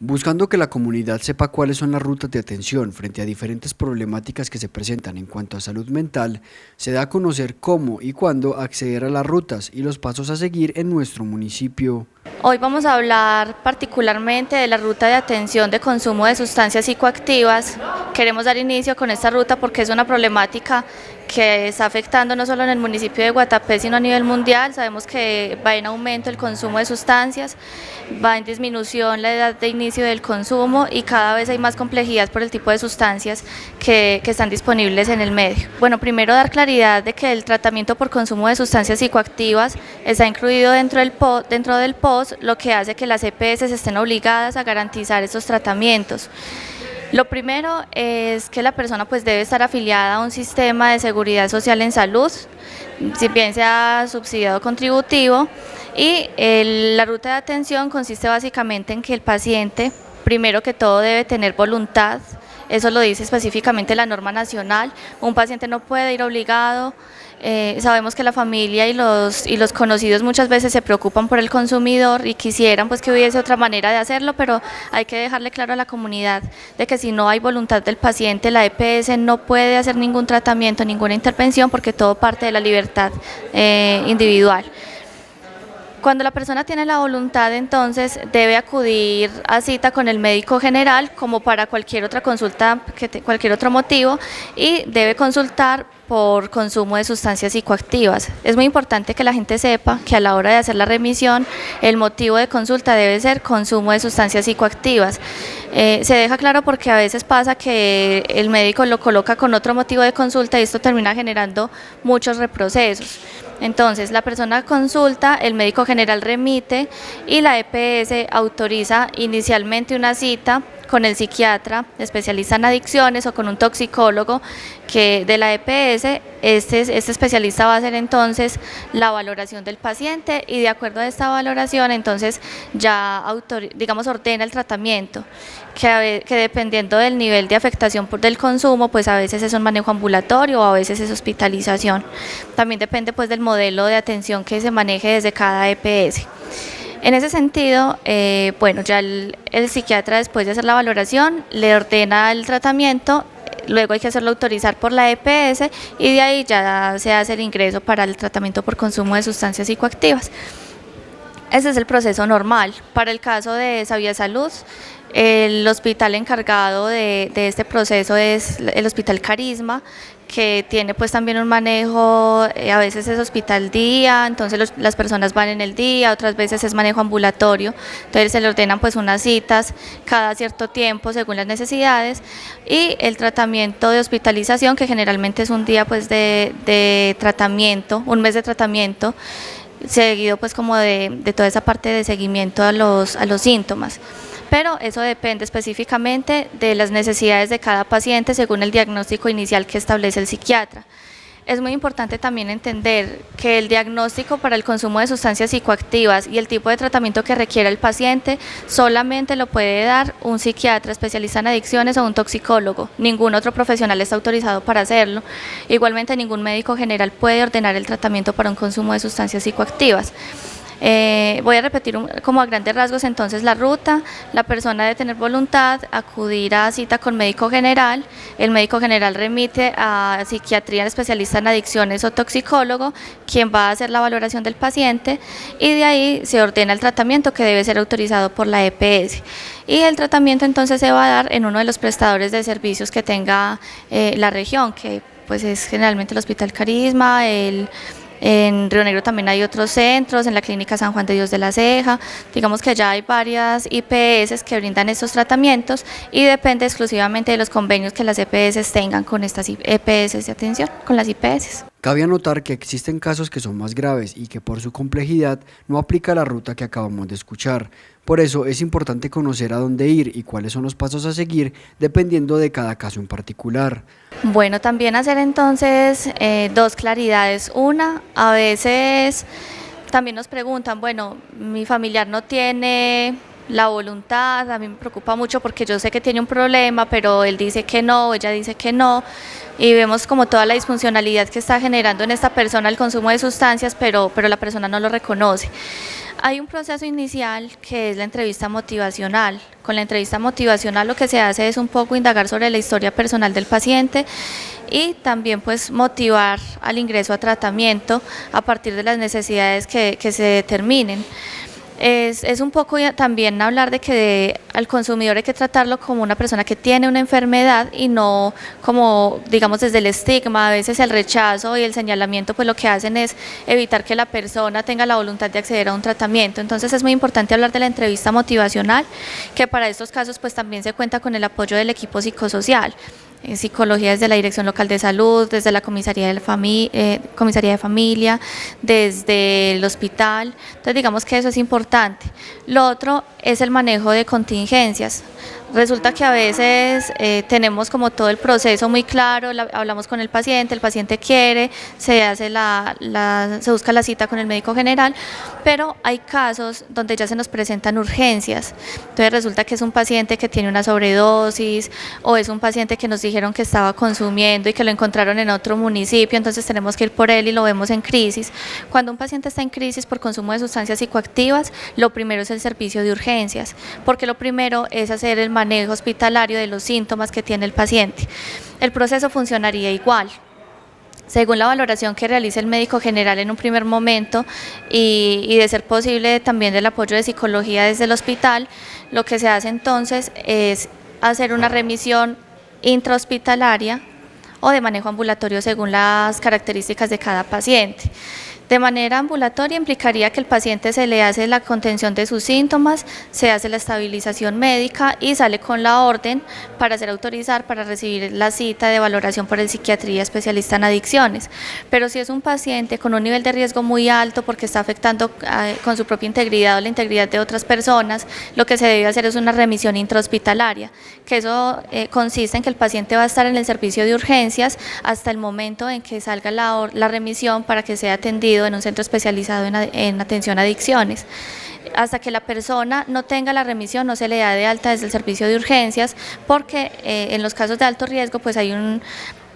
Buscando que la comunidad sepa cuáles son las rutas de atención frente a diferentes problemáticas que se presentan en cuanto a salud mental, se da a conocer cómo y cuándo acceder a las rutas y los pasos a seguir en nuestro municipio. Hoy vamos a hablar particularmente de la ruta de atención de consumo de sustancias psicoactivas. Queremos dar inicio con esta ruta porque es una problemática que está afectando no solo en el municipio de Guatapé, sino a nivel mundial. Sabemos que va en aumento el consumo de sustancias, va en disminución la edad de inicio del consumo y cada vez hay más complejidad por el tipo de sustancias que están disponibles en el medio. Bueno, primero dar claridad de que el tratamiento por consumo de sustancias psicoactivas está incluido dentro del POS, lo que hace que las EPS estén obligadas a garantizar estos tratamientos. Lo primero es que la persona pues debe estar afiliada a un sistema de seguridad social en salud, si bien sea subsidiado o contributivo, y la ruta de atención consiste básicamente en que el paciente, primero que todo, debe tener voluntad. Eso lo dice específicamente la norma nacional. Un paciente no puede ir obligado. Sabemos que la familia y los conocidos muchas veces se preocupan por el consumidor y quisieran pues que hubiese otra manera de hacerlo, pero hay que dejarle claro a la comunidad de que si no hay voluntad del paciente, la EPS no puede hacer ningún tratamiento, ninguna intervención, porque todo parte de la libertad individual. Cuando la persona tiene la voluntad, entonces debe acudir a cita con el médico general como para cualquier otra consulta, cualquier otro motivo, y debe consultar por consumo de sustancias psicoactivas. Es muy importante que la gente sepa que a la hora de hacer la remisión, el motivo de consulta debe ser consumo de sustancias psicoactivas. Se deja claro porque a veces pasa que el médico lo coloca con otro motivo de consulta y esto termina generando muchos reprocesos. Entonces, la persona consulta, el médico general remite y la EPS autoriza inicialmente una cita con el psiquiatra, especialista en adicciones o con un toxicólogo que de la EPS, este especialista va a hacer entonces la valoración del paciente y de acuerdo a esta valoración entonces ya ordena el tratamiento, que dependiendo del nivel de afectación del consumo, pues a veces es un manejo ambulatorio o a veces es hospitalización. También depende pues del modelo de atención que se maneje desde cada EPS. En ese sentido, bueno, ya el psiquiatra después de hacer la valoración le ordena el tratamiento, luego hay que hacerlo autorizar por la EPS y de ahí ya se hace el ingreso para el tratamiento por consumo de sustancias psicoactivas. Ese es el proceso normal. Para el caso de Sabia Salud, el hospital encargado de este proceso es el Hospital Carisma, que tiene pues también un manejo, a veces es hospital día, entonces las personas van en el día, otras veces es manejo ambulatorio, entonces se le ordenan pues unas citas cada cierto tiempo según las necesidades, y el tratamiento de hospitalización, que generalmente es un día pues de tratamiento, un mes de tratamiento, seguido pues como de toda esa parte de seguimiento a los síntomas. Pero eso depende específicamente de las necesidades de cada paciente según el diagnóstico inicial que establece el psiquiatra. Es muy importante también entender que el diagnóstico para el consumo de sustancias psicoactivas y el tipo de tratamiento que requiere el paciente solamente lo puede dar un psiquiatra especialista en adicciones o un toxicólogo. Ningún otro profesional está autorizado para hacerlo. Igualmente, ningún médico general puede ordenar el tratamiento para un consumo de sustancias psicoactivas. Voy a repetir como a grandes rasgos entonces la ruta. La persona debe tener voluntad, acudir a cita con médico general, el médico general remite a psiquiatría especialista en adicciones o toxicólogo, quien va a hacer la valoración del paciente y de ahí se ordena el tratamiento que debe ser autorizado por la EPS. Y el tratamiento entonces se va a dar en uno de los prestadores de servicios que tenga la región, que pues es generalmente el Hospital Carisma, en Río Negro también hay otros centros, en la Clínica San Juan de Dios de la Ceja. Digamos que ya hay varias IPS que brindan estos tratamientos y depende exclusivamente de los convenios que las EPS tengan con estas EPS de atención, con las IPS. Cabe anotar que existen casos que son más graves y que por su complejidad no aplica la ruta que acabamos de escuchar. Por eso es importante conocer a dónde ir y cuáles son los pasos a seguir dependiendo de cada caso en particular. Bueno, también hacer entonces dos claridades. Una, a veces también nos preguntan, bueno, mi familiar no tiene la voluntad, a mí me preocupa mucho porque yo sé que tiene un problema, pero él dice que no, ella dice que no, y vemos como toda la disfuncionalidad que está generando en esta persona el consumo de sustancias, pero la persona no lo reconoce. Hay un proceso inicial que es la entrevista motivacional. Con la entrevista motivacional lo que se hace es un poco indagar sobre la historia personal del paciente y también pues motivar al ingreso a tratamiento a partir de las necesidades que se determinen. Es un poco también hablar de que al consumidor hay que tratarlo como una persona que tiene una enfermedad y no como, digamos, desde el estigma. A veces el rechazo y el señalamiento pues lo que hacen es evitar que la persona tenga la voluntad de acceder a un tratamiento. Entonces es muy importante hablar de la entrevista motivacional, que para estos casos pues también se cuenta con el apoyo del equipo psicosocial. Psicología desde la Dirección Local de Salud, desde la Comisaría de Familia, desde el hospital. Entonces digamos que eso es importante. Lo otro es el manejo de contingencias. Resulta que a veces tenemos como todo el proceso muy claro, hablamos con el paciente quiere, se busca la cita con el médico general, pero hay casos donde ya se nos presentan urgencias. Entonces resulta que es un paciente que tiene una sobredosis o es un paciente que nos dijeron que estaba consumiendo y que lo encontraron en otro municipio, entonces tenemos que ir por él y lo vemos en crisis. Cuando un paciente está en crisis por consumo de sustancias psicoactivas, lo primero es el servicio de urgencias, porque lo primero es hacer el manejo hospitalario de los síntomas que tiene el paciente. El proceso funcionaría igual. Según la valoración que realice el médico general en un primer momento y de ser posible también el apoyo de psicología desde el hospital, lo que se hace entonces es hacer una remisión intrahospitalaria o de manejo ambulatorio según las características de cada paciente. De manera ambulatoria implicaría que el paciente se le hace la contención de sus síntomas, se hace la estabilización médica y sale con la orden para ser autorizar para recibir la cita de valoración por el psiquiatría especialista en adicciones. Pero si es un paciente con un nivel de riesgo muy alto porque está afectando con su propia integridad o la integridad de otras personas, lo que se debe hacer es una remisión intrahospitalaria, que eso consiste en que el paciente va a estar en el servicio de urgencias hasta el momento en que salga la remisión para que sea atendido en un centro especializado en atención a adicciones. Hasta que la persona no tenga la remisión no se le da de alta desde el servicio de urgencias, porque en los casos de alto riesgo pues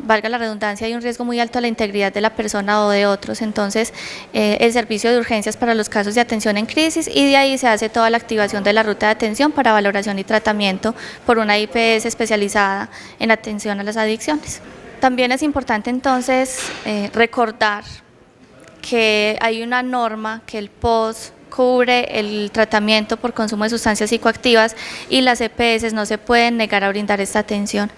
valga la redundancia, hay un riesgo muy alto a la integridad de la persona o de otros. Entonces el servicio de urgencias para los casos de atención en crisis, y de ahí se hace toda la activación de la ruta de atención para valoración y tratamiento por una IPS especializada en atención a las adicciones. También es importante entonces recordar que hay una norma que el POS cubre el tratamiento por consumo de sustancias psicoactivas y las EPS no se pueden negar a brindar esta atención.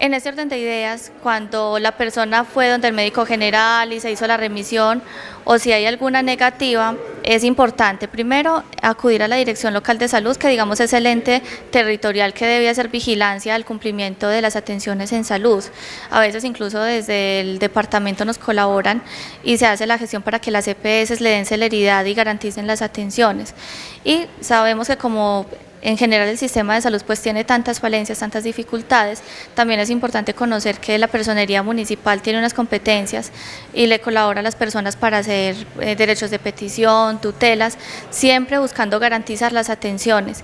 En este orden de ideas, cuando la persona fue donde el médico general y se hizo la remisión, o si hay alguna negativa, es importante primero acudir a la Dirección Local de Salud, que digamos es el ente territorial que debe hacer vigilancia al cumplimiento de las atenciones en salud. A veces incluso desde el departamento nos colaboran y se hace la gestión para que las EPS le den celeridad y garanticen las atenciones. Y sabemos que como en general el sistema de salud pues tiene tantas falencias, tantas dificultades, también es importante conocer que la personería municipal tiene unas competencias y le colabora a las personas para hacer derechos de petición, tutelas, siempre buscando garantizar las atenciones.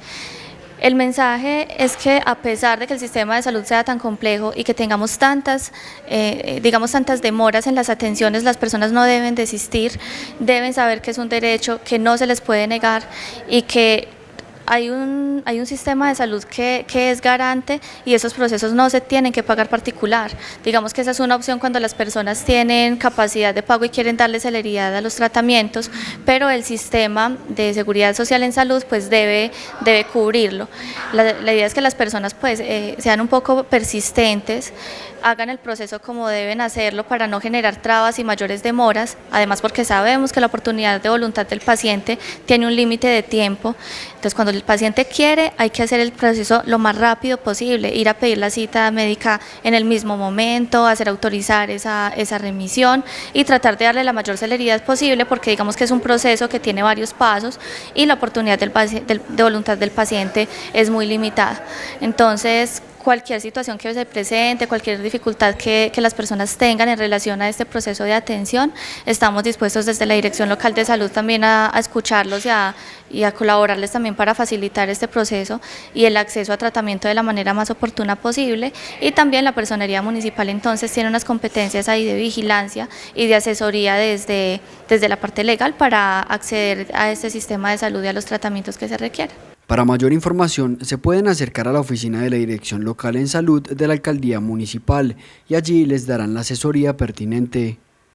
El mensaje es que a pesar de que el sistema de salud sea tan complejo y que tengamos tantas demoras en las atenciones, las personas no deben desistir, deben saber que es un derecho que no se les puede negar y que hay un sistema de salud que es garante y esos procesos no se tienen que pagar particular. Digamos que esa es una opción cuando las personas tienen capacidad de pago y quieren darle celeridad a los tratamientos, pero el sistema de seguridad social en salud pues debe cubrirlo. La idea es que las personas pues sean un poco persistentes, hagan el proceso como deben hacerlo para no generar trabas y mayores demoras, además porque sabemos que la oportunidad de voluntad del paciente tiene un límite de tiempo. Entonces cuando el paciente quiere hay que hacer el proceso lo más rápido posible, ir a pedir la cita médica en el mismo momento, hacer autorizar esa remisión y tratar de darle la mayor celeridad posible, porque digamos que es un proceso que tiene varios pasos y la oportunidad de voluntad del paciente es muy limitada. Entonces cualquier situación que se presente, cualquier dificultad que las personas tengan en relación a este proceso de atención, estamos dispuestos desde la Dirección Local de Salud también a escucharlos y a colaborarles también para facilitar este proceso y el acceso a tratamiento de la manera más oportuna posible. Y también la Personería Municipal entonces tiene unas competencias ahí de vigilancia y de asesoría desde la parte legal para acceder a este sistema de salud y a los tratamientos que se requieran. Para mayor información se pueden acercar a la oficina de la Dirección Local en Salud de la Alcaldía Municipal y allí les darán la asesoría pertinente.